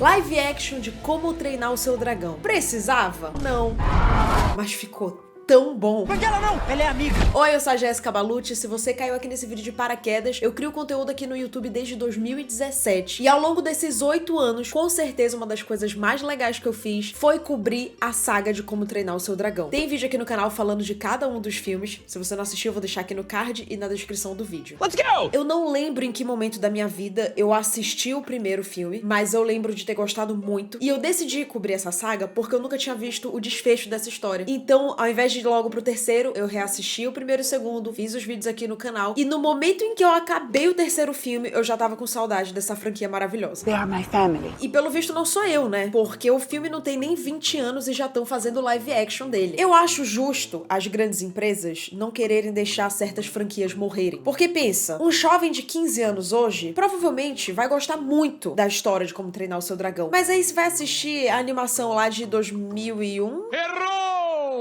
Live action de Como Treinar o Seu Dragão. Precisava? Não. Mas ficou tão bom. Porque ela não, ela é amiga. Oi, eu sou a Jéssica Balucci. Se você caiu aqui nesse vídeo de paraquedas, eu crio conteúdo aqui no YouTube desde 2017. E ao longo desses 8 anos, com certeza uma das coisas mais legais que eu fiz foi cobrir a saga de Como Treinar o Seu Dragão. Tem vídeo aqui no canal falando de cada um dos filmes. Se você não assistiu, eu vou deixar aqui no card e na descrição do vídeo. Let's go! Eu não lembro em que momento da minha vida eu assisti o primeiro filme, mas eu lembro de ter gostado muito. E eu decidi cobrir essa saga porque eu nunca tinha visto o desfecho dessa história. Então, ao invés de ir logo pro terceiro, eu reassisti o primeiro e o segundo, fiz os vídeos aqui no canal. E no momento em que eu acabei o terceiro filme, eu já tava com saudade dessa franquia maravilhosa. They are my family. E pelo visto não sou eu, né? Porque o filme não tem nem 20 anos e já estão fazendo live action dele. Eu acho justo as grandes empresas não quererem deixar certas franquias morrerem. Porque pensa, um jovem de 15 anos hoje provavelmente vai gostar muito da história de Como Treinar o Seu Dragão. Mas aí você vai assistir a animação lá de 2001? Errou!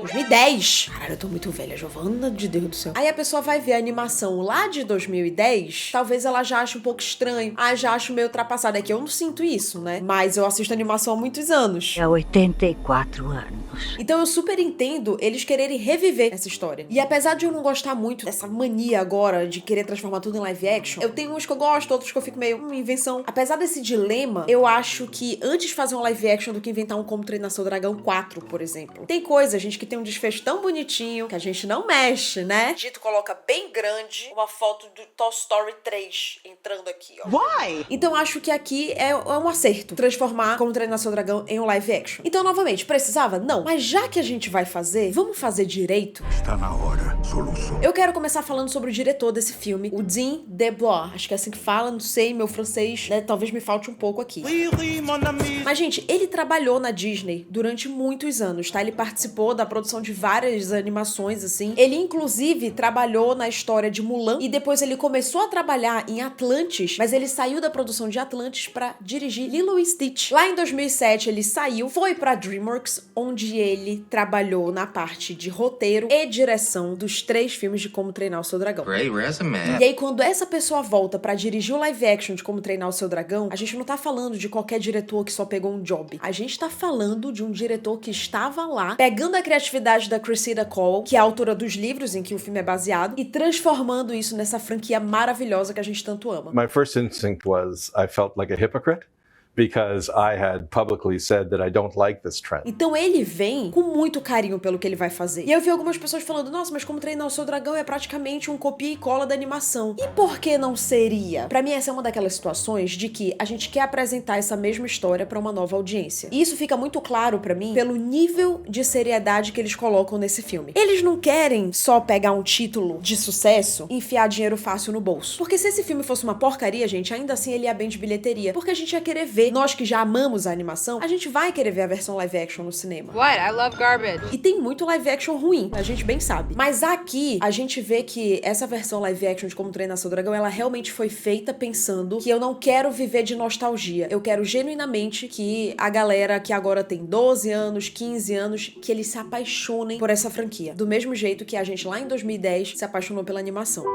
2010. Caralho, eu tô muito velha, Giovana, de Deus do céu. Aí a pessoa vai ver a animação lá de 2010, talvez ela já ache um pouco estranho. Ah, já acho meio ultrapassada. É que eu não sinto isso, né? Mas eu assisto animação há muitos anos. Há 84 anos. Então eu super entendo eles quererem reviver essa história. E apesar de eu não gostar muito dessa mania agora de querer transformar tudo em live action, eu tenho uns que eu gosto, outros que eu fico meio, invenção. Apesar desse dilema, eu acho que antes de fazer um live action do que inventar um Como Treinar Seu Dragão 4, por exemplo. Tem coisa, gente, que tem um desfecho tão bonitinho que a gente não mexe, né? Dito coloca bem grande uma foto do Toy Story 3 entrando aqui, ó. Why? Então acho que aqui é um acerto transformar Como Treinar Seu Dragão em um live action. Então, novamente, precisava? Não. Mas já que a gente vai fazer, vamos fazer direito? Está na hora, soluço. Eu quero começar falando sobre o diretor desse filme, o Dean DeBlois. Acho que é assim que fala, não sei, meu francês, né, talvez me falte um pouco aqui. Lily, mon ami. Mas, gente, ele trabalhou na Disney durante muitos anos, tá? Ele participou da produção de várias animações, assim. Ele, inclusive, trabalhou na história de Mulan e depois ele começou a trabalhar em Atlantis, mas ele saiu da produção de Atlantis pra dirigir Lilo e Stitch. Lá em 2007, ele saiu, foi pra DreamWorks, onde ele trabalhou na parte de roteiro e direção dos 3 filmes de Como Treinar o Seu Dragão. Great resume. E aí, quando essa pessoa volta pra dirigir o live action de Como Treinar o Seu Dragão, a gente não tá falando de qualquer diretor que só pegou um job. A gente tá falando de um diretor que estava lá, pegando a criatividade da Cressida Cole, que é a autora dos livros em que o filme é baseado, e transformando isso nessa franquia maravilhosa que a gente tanto ama. My first instinct was I felt like a hypocrite because I had publicly said that I don't like this trend. Então ele vem com muito carinho pelo que ele vai fazer. E eu vi algumas pessoas falando, nossa, mas Como Treinar o Seu Dragão é praticamente um copia e cola da animação. E por que não seria? Pra mim, essa é uma daquelas situações de que a gente quer apresentar essa mesma história pra uma nova audiência. E isso fica muito claro pra mim pelo nível de seriedade que eles colocam nesse filme. Eles não querem só pegar um título de sucesso e enfiar dinheiro fácil no bolso. Porque se esse filme fosse uma porcaria, gente, ainda assim ele ia bem de bilheteria. Porque a gente ia querer ver. Nós que já amamos a animação, a gente vai querer ver a versão live action no cinema. What? I love garbage. E tem muito live action ruim, a gente bem sabe. Mas aqui, a gente vê que essa versão live action de Como Treinar Seu Dragão, ela realmente foi feita pensando que eu não quero viver de nostalgia. Eu quero genuinamente que a galera que agora tem 12 anos, 15 anos, que eles se apaixonem por essa franquia. Do mesmo jeito que a gente lá em 2010 se apaixonou pela animação.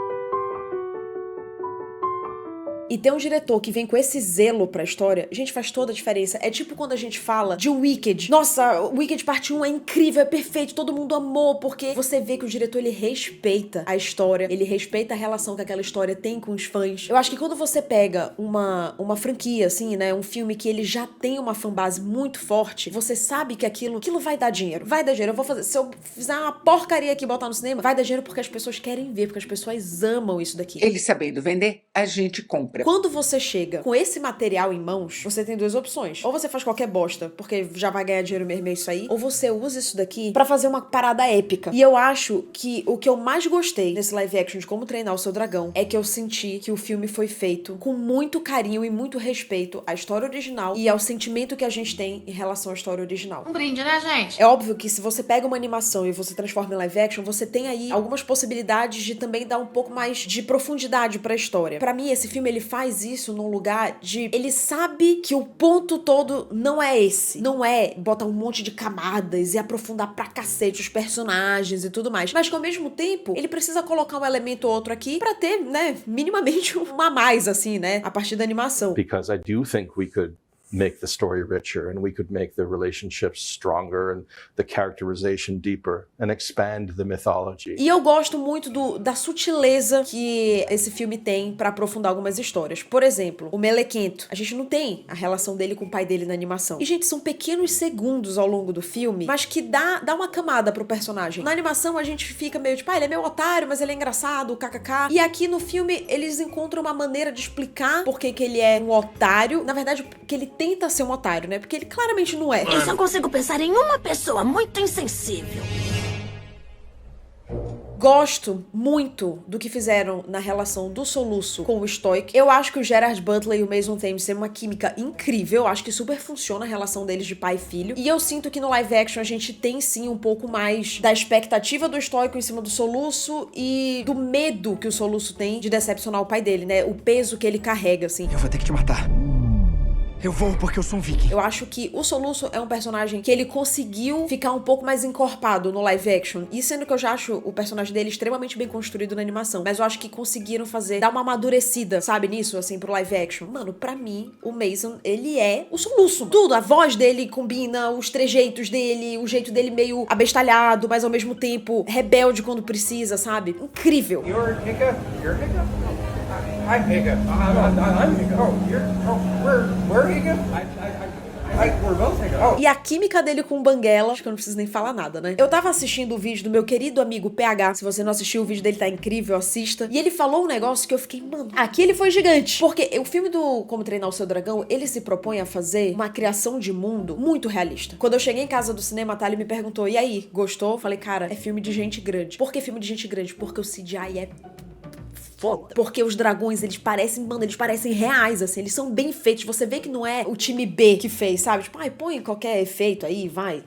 E ter um diretor que vem com esse zelo pra história, gente, faz toda a diferença. É tipo quando a gente fala de Wicked. Nossa, Wicked parte 1 é incrível, é perfeito, todo mundo amou, porque você vê que o diretor, ele respeita a história, ele respeita a relação que aquela história tem com os fãs. Eu acho que quando você pega uma franquia, assim, né, um filme que ele já tem uma fanbase muito forte, você sabe que aquilo vai dar dinheiro. Vai dar dinheiro. Eu vou fazer, se eu fizer uma porcaria aqui e botar no cinema, vai dar dinheiro porque as pessoas querem ver, porque as pessoas amam isso daqui. Ele sabendo vender, a gente compra. Quando você chega com esse material em mãos, você tem 2 opções. Ou você faz qualquer bosta, porque já vai ganhar dinheiro mesmo, é isso aí. Ou você usa isso daqui pra fazer uma parada épica. E eu acho que o que eu mais gostei nesse live action de Como Treinar o Seu Dragão é que eu senti que o filme foi feito com muito carinho e muito respeito à história original e ao sentimento que a gente tem em relação à história original. Um brinde, né, gente? É óbvio que se você pega uma animação e você transforma em live action, você tem aí algumas possibilidades de também dar um pouco mais de profundidade pra história. Pra mim, esse filme, ele faz isso num lugar de... Ele sabe que o ponto todo não é esse. Não é botar um monte de camadas e aprofundar pra cacete os personagens e tudo mais. Mas que ao mesmo tempo, ele precisa colocar um elemento ou outro aqui pra ter, né, minimamente um a mais, assim, né, a partir da animação. Because I do think we could make the story richer, and we could make the relationships stronger and the characterization deeper and expand the mythology. E eu gosto muito da sutileza que esse filme tem pra aprofundar algumas histórias. Por exemplo, o Melequento. A gente não tem a relação dele com o pai dele na animação. E, gente, são pequenos segundos ao longo do filme, mas que dá uma camada pro personagem. Na animação, a gente fica meio tipo, ele é meio otário, mas ele é engraçado, kkk. E aqui no filme, eles encontram uma maneira de explicar por que ele é um otário. Na verdade, que ele tenta ser um otário, né? Porque ele claramente não é. Eu só consigo pensar em uma pessoa muito insensível. Gosto muito do que fizeram na relação do Soluço com o Stoic. Eu acho que o Gerard Butler e o Mason Thames têm uma química incrível. Eu acho que super funciona a relação deles de pai e filho. E eu sinto que no live action a gente tem sim um pouco mais da expectativa do Stoico em cima do Soluço e do medo que o Soluço tem de decepcionar o pai dele, né? O peso que ele carrega, assim. Eu vou ter que te matar. Eu vou porque eu sou um viking. Eu acho que o Soluço é um personagem que ele conseguiu ficar um pouco mais encorpado no live action. E sendo que eu já acho o personagem dele extremamente bem construído na animação. Mas eu acho que conseguiram dar uma amadurecida, sabe, nisso, assim, pro live action. Mano, pra mim, o Mason, ele é o Soluço. Tudo, a voz dele combina, os trejeitos dele, o jeito dele meio abestalhado, mas ao mesmo tempo rebelde quando precisa, sabe? Incrível. You're Hiccup? You're Hiccup? I'm Hiccup. I'm Hiccup. Oh, we're Hiccup? We're both Hiccup. Oh. E a química dele com o Banguela, acho que eu não preciso nem falar nada, né? Eu tava assistindo o vídeo do meu querido amigo PH. Se você não assistiu, o vídeo dele tá incrível, assista. E ele falou um negócio que eu fiquei, mano, aqui ele foi gigante. Porque o filme do Como Treinar o Seu Dragão, ele se propõe a fazer uma criação de mundo muito realista. Quando eu cheguei em casa do cinema, a Thalia me perguntou, e aí, gostou? Eu falei, cara, é filme de gente grande. Por que filme de gente grande? Porque o CGI é foda. Porque os dragões, eles parecem reais, assim, eles são bem feitos. Você vê que não é o time B que fez, sabe? Tipo, põe qualquer efeito aí, vai.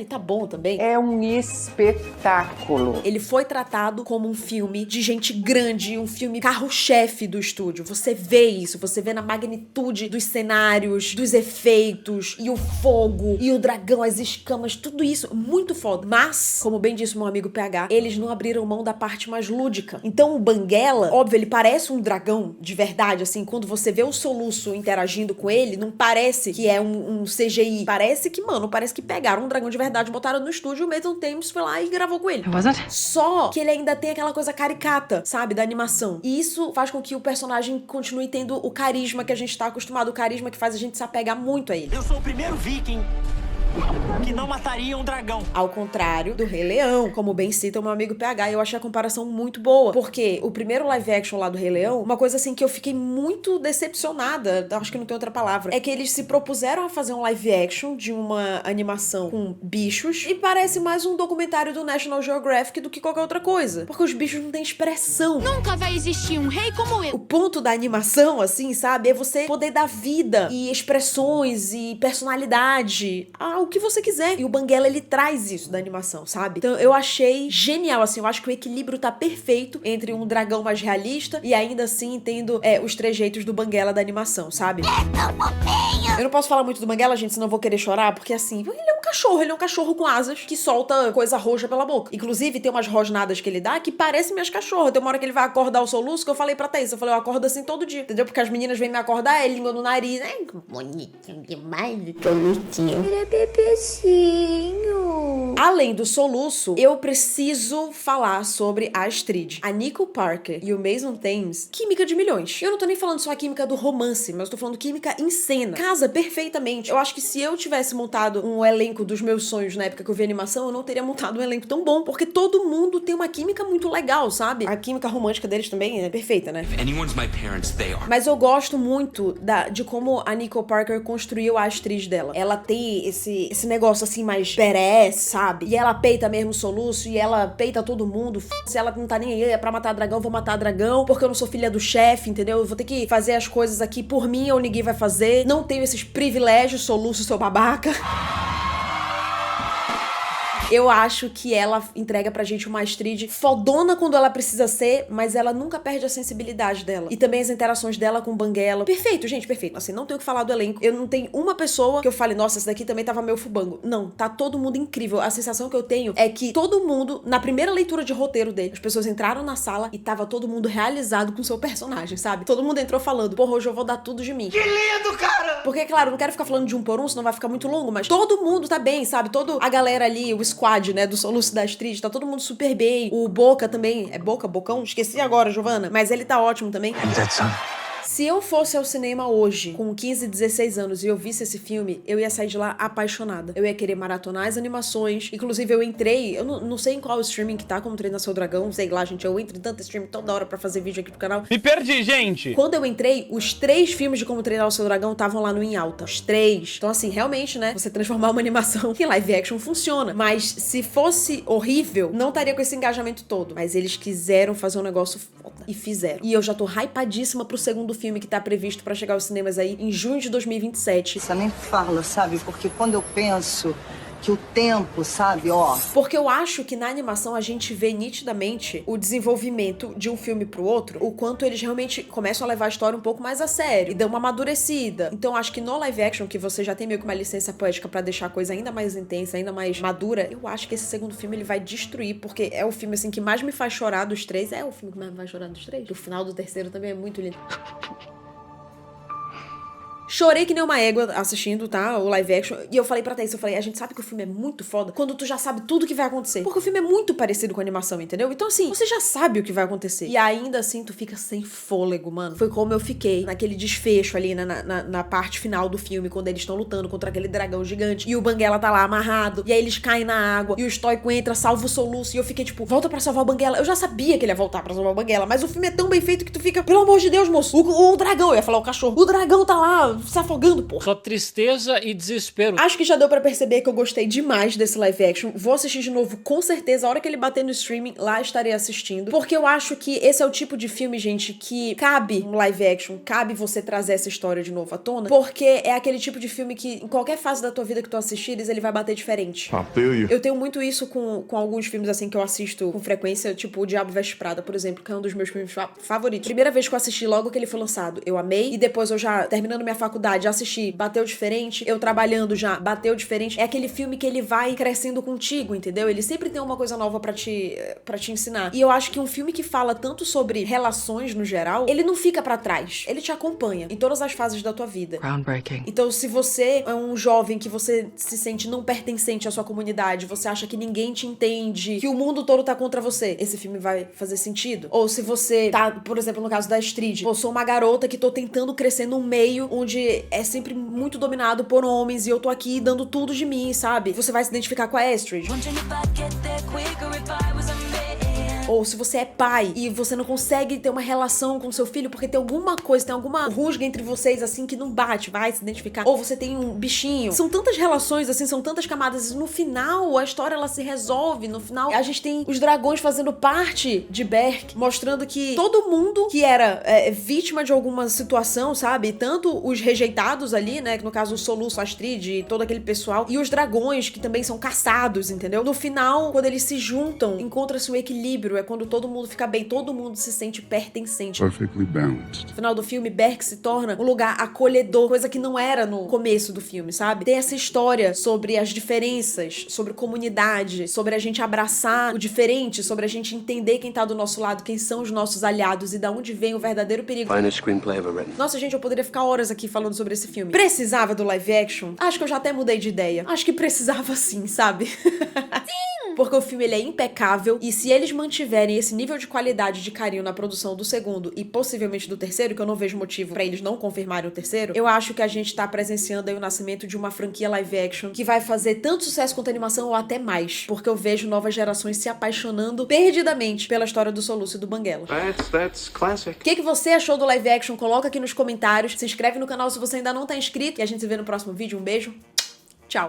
Tá bom também. É um espetáculo. Ele foi tratado como um filme de gente grande, um filme carro-chefe do estúdio. Você vê isso, você vê na magnitude dos cenários, dos efeitos, e o fogo, e o dragão, as escamas, tudo isso, muito foda. Mas, como bem disse meu amigo PH, eles não abriram mão da parte mais lúdica. Então o Banguela, óbvio, ele parece um dragão de verdade, assim, quando você vê o Soluço interagindo com ele, não parece que é um CGI. Parece que pegaram um dragão de verdade, botaram no estúdio, o Mason Thames foi lá e gravou com ele. Só que ele ainda tem aquela coisa caricata, sabe, da animação. E isso faz com que o personagem continue tendo o carisma que a gente tá acostumado, o carisma que faz a gente se apegar muito a ele. Eu sou o primeiro viking que não mataria um dragão. Ao contrário do Rei Leão, como bem cita o meu amigo PH, eu achei a comparação muito boa. Porque o primeiro live action lá do Rei Leão, uma coisa assim que eu fiquei muito decepcionada, acho que não tem outra palavra, é que eles se propuseram a fazer um live action de uma animação com bichos e parece mais um documentário do National Geographic do que qualquer outra coisa. Porque os bichos não têm expressão. Nunca vai existir um rei como eu. O ponto da animação, assim, sabe, é você poder dar vida e expressões e personalidade ao que você quiser. E o Banguela, ele traz isso da animação, sabe? Então eu achei genial, assim, eu acho que o equilíbrio tá perfeito entre um dragão mais realista e ainda assim tendo os trejeitos do Banguela da animação, sabe? Eu não posso falar muito do Banguela, gente, senão eu vou querer chorar, porque assim, ele é um cachorro com asas que solta coisa roxa pela boca. Inclusive, tem umas rosnadas que ele dá que parecem minhas cachorras. Tem uma hora que ele vai acordar o Soluço, que eu falei pra Thaís, eu falei, eu acordo assim todo dia, entendeu? Porque as meninas vêm me acordar, ele língua no nariz, bonitinho demais, bonitinho. Ele é bebezinho. Além do Soluço, eu preciso falar sobre a Astrid. A Nico Parker e o Mason Thames, química de milhões. Eu não tô nem falando só a química do romance, mas eu tô falando química em cena. Casa perfeitamente. Eu acho que se eu tivesse montado um elenco dos meus sonhos na época que eu vi animação, eu não teria montado um elenco tão bom, porque todo mundo tem uma química muito legal, sabe? A química romântica deles também é perfeita, né? If anyone's my parents, they are. Mas eu gosto muito de como a Nico Parker construiu a Astrid dela. Ela tem esse negócio assim mais badass, sabe? E ela peita mesmo o Soluço, e ela peita todo mundo. Se ela não tá nem aí, é pra matar dragão, vou matar dragão, porque eu não sou filha do chefe, entendeu? Eu vou ter que fazer as coisas aqui por mim ou ninguém vai fazer. Não tenho esses privilégios, Soluço, seu babaca. Eu acho que ela entrega pra gente uma Astrid fodona quando ela precisa ser, mas ela nunca perde a sensibilidade dela. E também as interações dela com o Banguela. Perfeito, gente, perfeito. Assim, não tenho o que falar do elenco. Eu não tenho uma pessoa que eu fale, nossa, essa daqui também tava meio fubango. Não, tá todo mundo incrível. A sensação que eu tenho é que todo mundo, na primeira leitura de roteiro dele, as pessoas entraram na sala e tava todo mundo realizado com seu personagem, sabe? Todo mundo entrou falando, porra, hoje eu vou dar tudo de mim. Que lindo, cara! Porque, claro, eu não quero ficar falando de um por um, senão vai ficar muito longo, mas todo mundo tá bem, sabe? Toda a galera ali, o squad, né, do Soluço da Astrid, tá todo mundo super bem. O Boca também. É Boca? Bocão? Esqueci agora, Giovana. Mas ele tá ótimo também. Se eu fosse ao cinema hoje, com 15, 16 anos, e eu visse esse filme, eu ia sair de lá apaixonada. Eu ia querer maratonar as animações. Inclusive, eu entrei, eu não sei em qual streaming que tá, como Treinar Seu Dragão, sei lá, gente, eu entro em tanto streaming toda hora pra fazer vídeo aqui pro canal. Me perdi, gente! Quando eu entrei, os 3 filmes de Como Treinar o Seu Dragão estavam lá no Em Alta. Os 3. Então, assim, realmente, né, você transformar uma animação em live action funciona. Mas se fosse horrível, não estaria com esse engajamento todo. Mas eles quiseram fazer um negócio foda. E fizeram. E eu já tô hypadíssima pro segundo filme que tá previsto pra chegar aos cinemas aí em junho de 2027. Isso nem fala, sabe? Porque quando eu penso que o tempo, sabe, ó... Porque eu acho que na animação a gente vê nitidamente o desenvolvimento de um filme pro outro, o quanto eles realmente começam a levar a história um pouco mais a sério e dão uma amadurecida. Então acho que no live action, que você já tem meio que uma licença poética pra deixar a coisa ainda mais intensa, ainda mais madura, eu acho que esse segundo filme ele vai destruir, porque é o filme assim que mais me faz chorar dos 3. É o filme que mais me faz chorar dos 3. O final do terceiro também é muito lindo. Chorei que nem uma égua assistindo, tá? O live action. E eu falei pra Thaís, a gente sabe que o filme é muito foda quando tu já sabe tudo que vai acontecer. Porque o filme é muito parecido com a animação, entendeu? Então, assim, você já sabe o que vai acontecer. E ainda assim, tu fica sem fôlego, mano. Foi como eu fiquei naquele desfecho ali, na parte final do filme, quando eles estão lutando contra aquele dragão gigante. E o Banguela tá lá amarrado. E aí eles caem na água. E o Stoico entra, salva o Soluço. E eu fiquei tipo, volta pra salvar o Banguela. Eu já sabia que ele ia voltar pra salvar o Banguela. Mas o filme é tão bem feito que tu fica, pelo amor de Deus, moço. O dragão, eu ia falar o cachorro. O dragão tá lá se afogando, porra. Só tristeza e desespero. Acho que já deu pra perceber que eu gostei demais desse live action. Vou assistir de novo, com certeza. A hora que ele bater no streaming, lá estarei assistindo. Porque eu acho que esse é o tipo de filme, gente, que cabe um live action, cabe você trazer essa história de novo à tona. Porque é aquele tipo de filme que, em qualquer fase da tua vida que tu assistires, ele vai bater diferente. Eu tenho muito isso com alguns filmes, assim, que eu assisto com frequência, tipo O Diabo Veste Prada, por exemplo, que é um dos meus filmes favoritos. Primeira vez que eu assisti, logo que ele foi lançado, eu amei. E depois eu já, terminando minha faculdade, assisti, bateu diferente. Eu trabalhando já, bateu diferente. É aquele filme que ele vai crescendo contigo, entendeu? Ele sempre tem uma coisa nova pra te ensinar. E eu acho que um filme que fala tanto sobre relações no geral, ele não fica pra trás. Ele te acompanha em todas as fases da tua vida. Groundbreaking. Então, se você é um jovem que você se sente não pertencente à sua comunidade, você acha que ninguém te entende, que o mundo todo tá contra você, esse filme vai fazer sentido. Ou se você tá, por exemplo, no caso da Astrid, eu sou uma garota que tô tentando crescer num meio onde é sempre muito dominado por homens e eu tô aqui dando tudo de mim, sabe? Você vai se identificar com a Astrid. Ou se você é pai e você não consegue ter uma relação com seu filho porque tem alguma coisa, tem alguma rusga entre vocês, assim, que não bate, vai se identificar. Ou você tem um bichinho. São tantas relações, assim, são tantas camadas. E no final, a história, ela se resolve. No final, a gente tem os dragões fazendo parte de Berk, mostrando que todo mundo que era vítima de alguma situação, sabe? Tanto os rejeitados ali, né? Que no caso, o Soluço, a Astrid e todo aquele pessoal. E os dragões, que também são caçados, entendeu? No final, quando eles se juntam, encontra-se o equilíbrio. É quando todo mundo fica bem, todo mundo se sente pertencente. Perfectly balanced. No final do filme, Berk se torna um lugar acolhedor, coisa que não era no começo do filme, sabe? Tem essa história sobre as diferenças, sobre comunidade, sobre a gente abraçar o diferente, sobre a gente entender quem tá do nosso lado, quem são os nossos aliados e da onde vem o verdadeiro perigo. Finest screenplay ever written. Nossa, gente, eu poderia ficar horas aqui falando sobre esse filme. Precisava do live action? Acho que eu já até mudei de ideia. Acho que precisava sim, sabe? Sim! Porque o filme, ele é impecável e se eles mantiverem esse nível de qualidade, de carinho na produção do segundo e possivelmente do terceiro, que eu não vejo motivo pra eles não confirmarem o terceiro, eu acho que a gente tá presenciando aí o nascimento de uma franquia live action que vai fazer tanto sucesso quanto a animação ou até mais, porque eu vejo novas gerações se apaixonando perdidamente pela história do Soluço e do Banguela. That's classic. O que você achou do live action? Coloca aqui nos comentários, se inscreve no canal se você ainda não tá inscrito e a gente se vê no próximo vídeo. Um beijo.